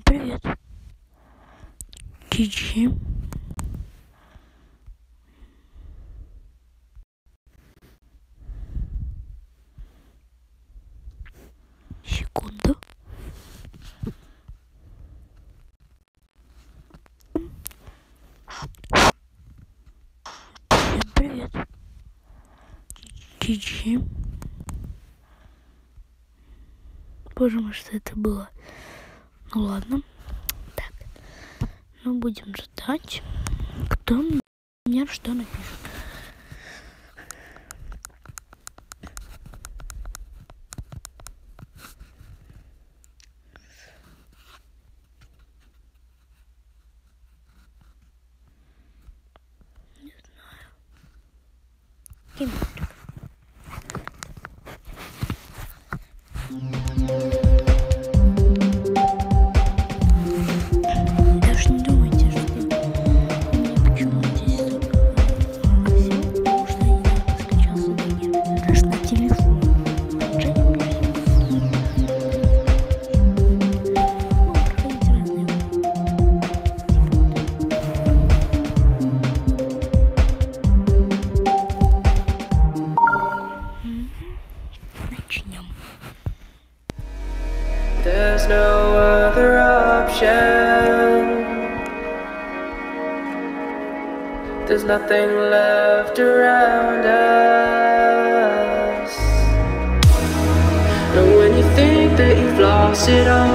привет. Чичи. Секунду. Всем привет. Чичи. Боже мой, что это было? Ну ладно. Так. Ну будем ждать. Кто мне что напишет. Не знаю. Кино. Даже не думайте, что мне почему здесь сел, потому что я не скачался играми. Раз на телефон. Планшете у меня есть. Ну, проходить разные. Начнем. There's no other option. There's nothing left around us. And when you think that you've lost it all,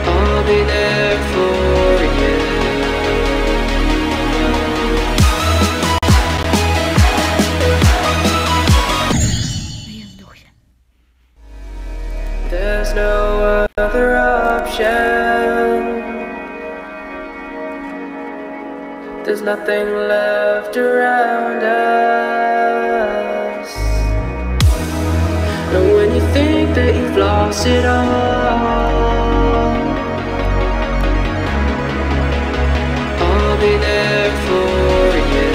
I'll be there for you. Я сдохся. There's no other option. There's nothing left around us. And when you think that you've lost it all, I'll be there for you.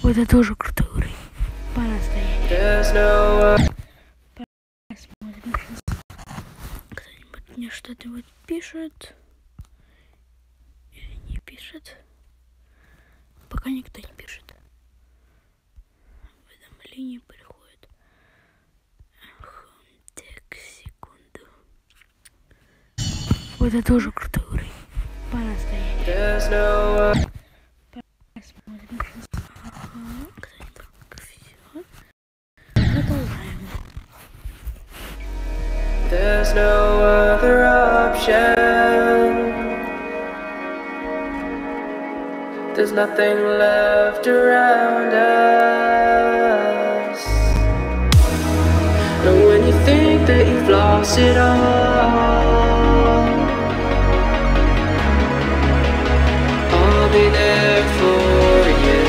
Вот это тоже крутой уровень. Пора стоять. There's no Посмотрим. Кто-нибудь мне что-нибудь пишет. Или не пишет. Пока никто не пишет. Уведомление приходит. Так, секунду. Вот это тоже крутой уровень. Пора стоять. There's no Посмотрим. Ага, кто-нибудь все. Продолжаем. There's no other option. There's nothing left around us. And when you think that you've lost it all, I'll be there for you.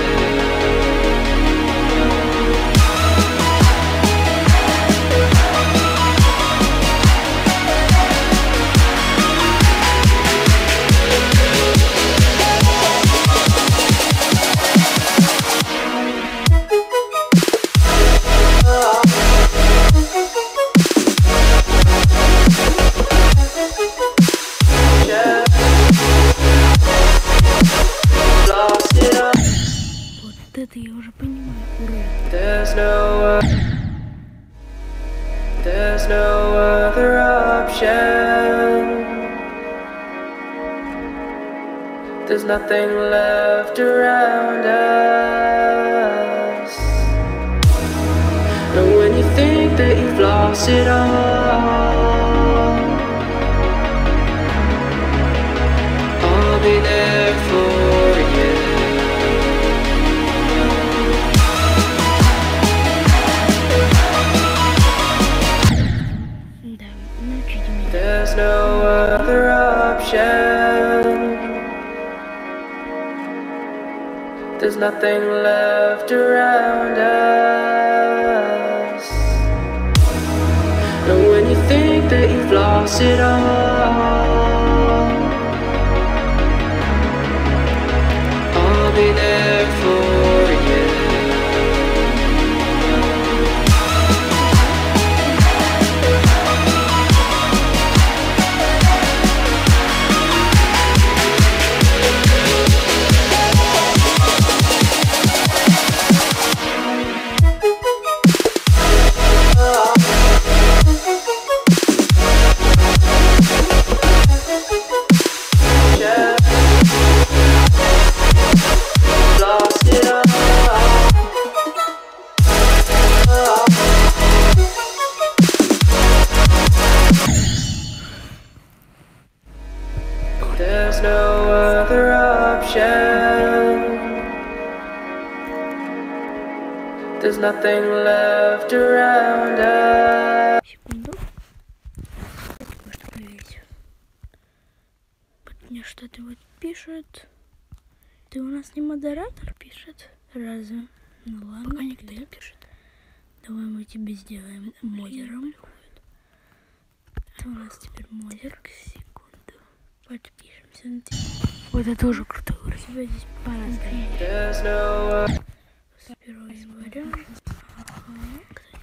Вот это я уже понимаю. Ура. There's no other option. There's nothing left around us. And when you think that you've lost it all, I'll be there for you. Да, научите меня. There's There's no other option. There's nothing left around us. And when you think that you've lost it all, I'll be there for you. There's no other option. There's nothing left around us. Секунду. Может проверить. Вот мне что-то вот пишет. Ты у нас не модератор, пишет? Разве? Ну ладно. Пока никто не пишет. Давай мы тебе сделаем модером. Ты у нас теперь модер. Секунду. Подпишемся на тебя. Вот это тоже круто. У тебя здесь по-разному. С 1 января. Ага.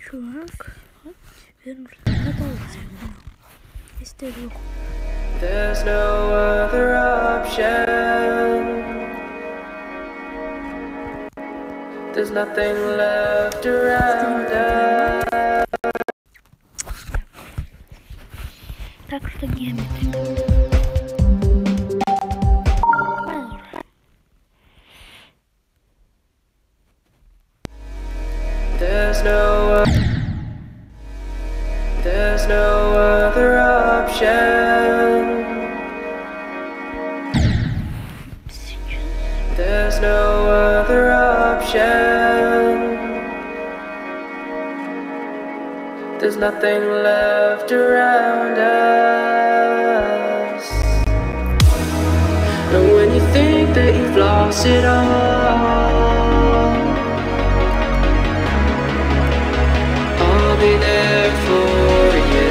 Чувак. Вот теперь нужно продолжать. Если ты руку. There's no other option. There's nothing left around us. Так что геометрия. There's no other option. There's no other option. There's nothing left around us. And when you think that you've lost it all, I'll be there for you.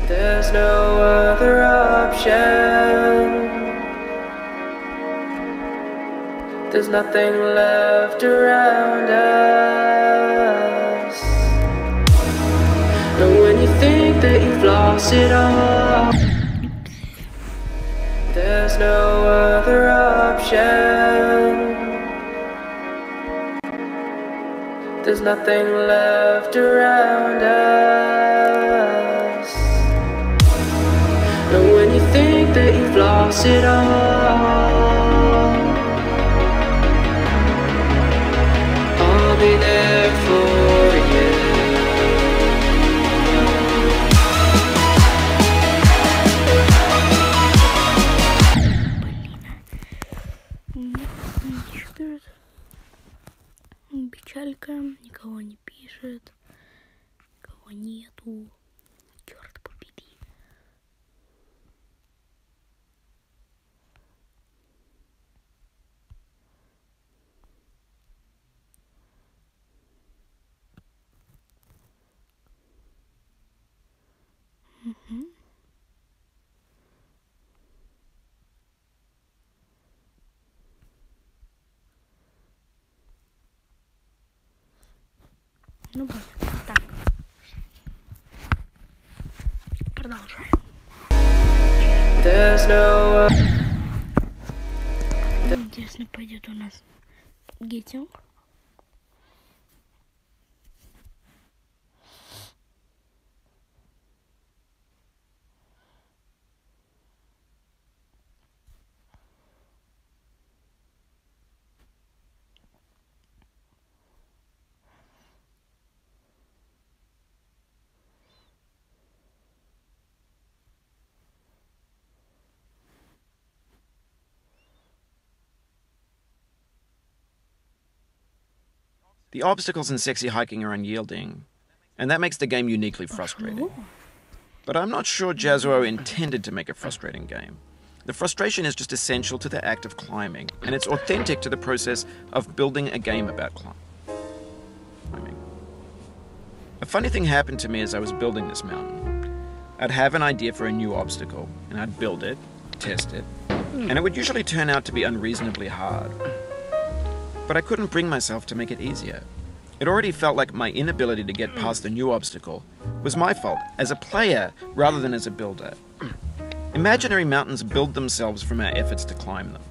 There's no other option. There's nothing left around us. And when you think that you've lost it all, there's no other option. There's nothing left around us. And when you think that you've lost it all, I'll be there for you. Печалька, никого не пишет, никого нету, черт побери. Угу. Ну вот, так. Продолжаем. Интересно, пойдет у нас гейтинг. The obstacles in sexy hiking are unyielding, and that makes the game uniquely frustrating. But I'm not sure Jazzuo intended to make a frustrating game. The frustration is just essential to the act of climbing, and it's authentic to the process of building a game about climbing. A funny thing happened to me as I was building this mountain. I'd have an idea for a new obstacle, and I'd build it, test it, and it would usually turn out to be unreasonably hard. But I couldn't bring myself to make it easier. It already felt like my inability to get past the new obstacle was my fault as a player rather than as a builder. Imaginary mountains build themselves from our efforts to climb them,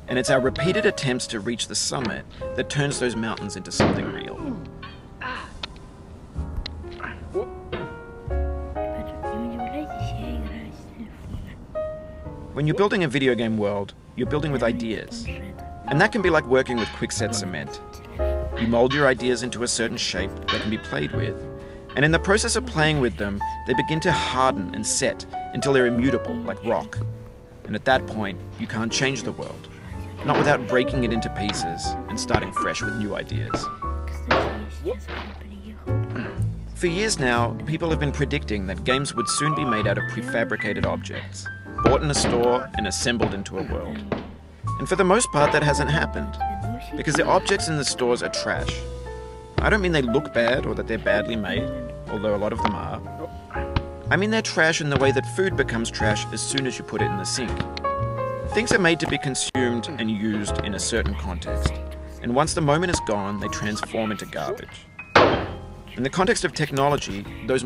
and it's our repeated attempts to reach the summit that turns those mountains into something real. When you're building a video game world, you're building with ideas, and that can be like working with quickset cement. You mold your ideas into a certain shape that can be played with, and in the process of playing with them, they begin to harden and set until they're immutable, like rock. And at that point, you can't change the world, not without breaking it into pieces and starting fresh with new ideas. For years now, people have been predicting that games would soon be made out of prefabricated objects, bought in a store and assembled into a world. And for the most part, that hasn't happened, because the objects in the stores are trash. I don't mean they look bad or that they're badly made, although a lot of them are. I mean they're trash in the way that food becomes trash as soon as you put it in the sink. Things are made to be consumed and used in a certain context, and once the moment is gone, they transform into garbage. In the context of technology, those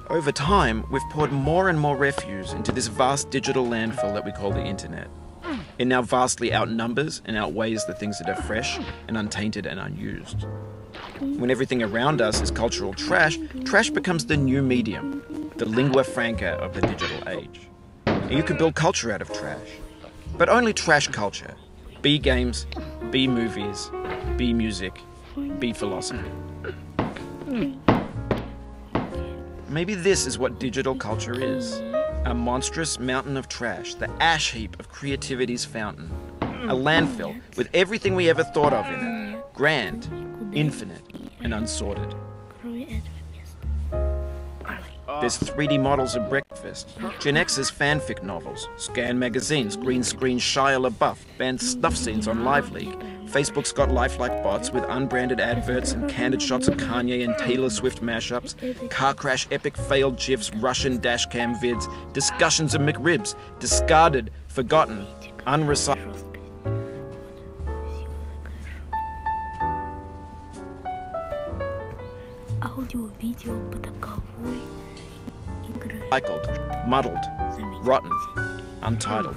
Over time, we've poured more and more refuse into this vast digital landfill that we call the internet. It now vastly outnumbers and outweighs the things that are fresh and untainted and unused. When everything around us is cultural trash, trash becomes the new medium, the lingua franca of the digital age. And you can build culture out of trash, but only trash culture. Be games, be movies, be music, be philosophy. Maybe this is what digital culture is. A monstrous mountain of trash, the ash heap of creativity's fountain. A landfill with everything we ever thought of in it. Grand, infinite, and unsorted. There's 3D models of breakfast, Gen X's fanfic novels, scan magazines, green screen Shia LaBeouf, banned snuff scenes on Live League. Facebook's got lifelike bots with unbranded adverts and candid shots of Kanye and Taylor Swift mashups, car crash epic failed GIFs, Russian dashcam vids, discussions of McRibs, discarded, forgotten, unrecycled. Recycled, muddled, rotten, untitled.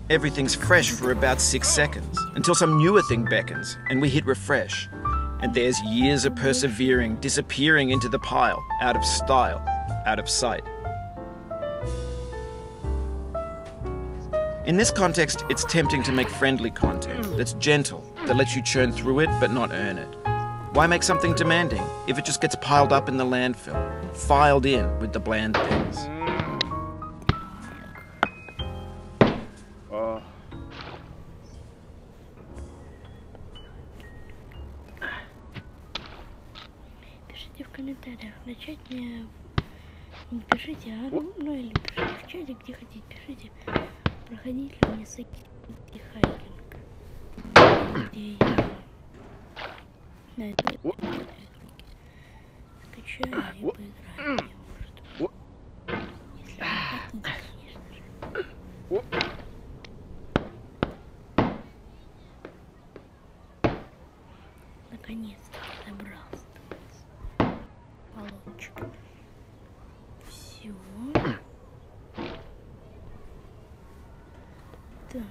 Everything's fresh for about 6 seconds, until some newer thing beckons, and we hit refresh. And there's years of persevering, disappearing into the pile, out of style, out of sight. In this context, it's tempting to make friendly content that's gentle, that lets you churn through it but not earn it. Why make something demanding if it just gets piled up in the landfill, filed in with the bland things? Пишите в комментариях, начать мне не пишите, а ну или пишите в чате, где хотите, пишите, проходить ли мне сокий хайкинг, где я на это скачаю и поиграю, может, если вы хотите, конечно же. Наконец-то добрался получик. Все. Так.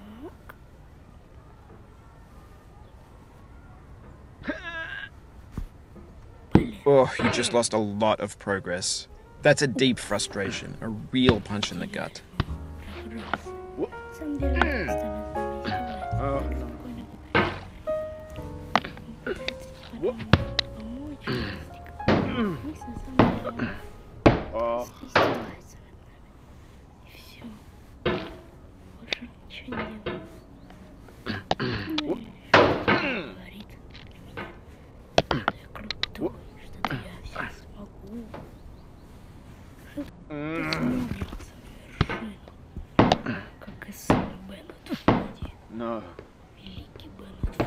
Oh, you just lost a lot of progress. That's a deep frustration, a real punch in the gut. No. Великий Бен от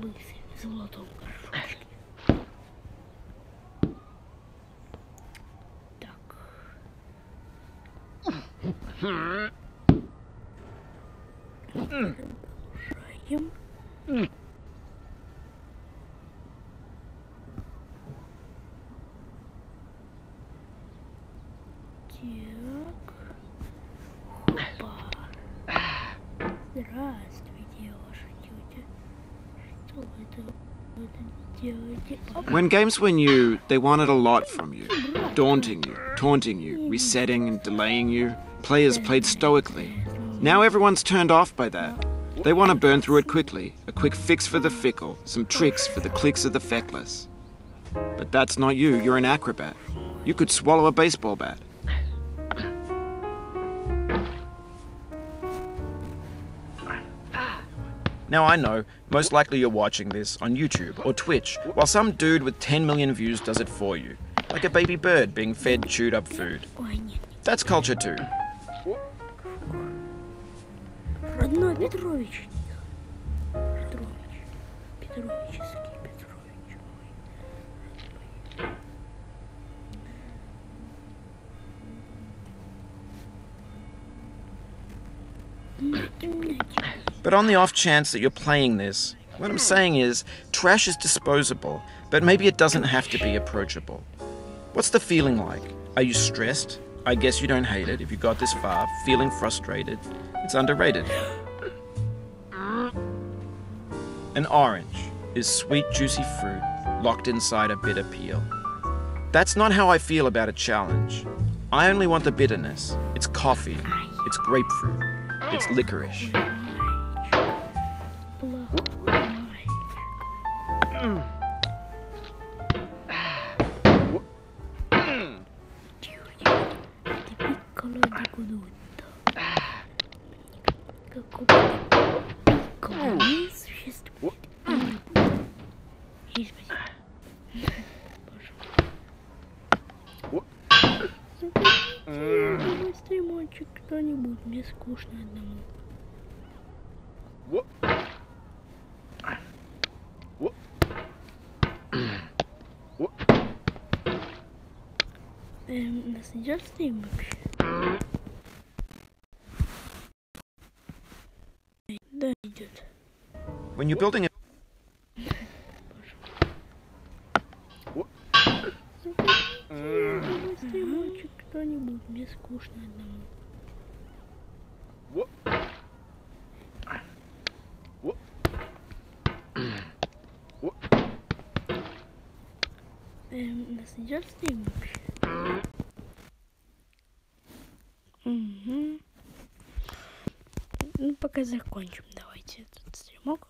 лысый в золотом горшочке. Так. Продолжаем. Так. Хопа. Здравствуйте, ваша тетя. Что вы делаете? When games were new, they wanted a lot from you. Daunting you, taunting you, resetting and delaying you. Players played stoically. Now everyone's turned off by that. They want to burn through it quickly. A quick fix for the fickle, some tricks for the clicks of the feckless. But that's not you, you're an acrobat. You could swallow a baseball bat. Now I know, most likely you're watching this on YouTube or Twitch, while some dude with 10 million views does it for you. Like a baby bird being fed chewed up food. That's culture too. Родной Петрович. Петровический Петрович. But on the off chance that you're playing this, what I'm saying is, trash is disposable, but maybe it doesn't have to be approachable. What's the feeling like? Are you stressed? I guess you don't hate it if you got this far, feeling frustrated. It's underrated. An orange is sweet, juicy fruit locked inside a bitter peel. That's not how I feel about a challenge. I only want the bitterness. It's coffee. It's grapefruit. It's licorice. Стримочек кто-нибудь, мне скучно одному. Нас идет стрим вообще? Да, идет. When you're building a Стримочек кто-нибудь, мне скучно одному. Нас идет стрим вообще? Угу. Ну, пока закончим. Давайте этот стримок.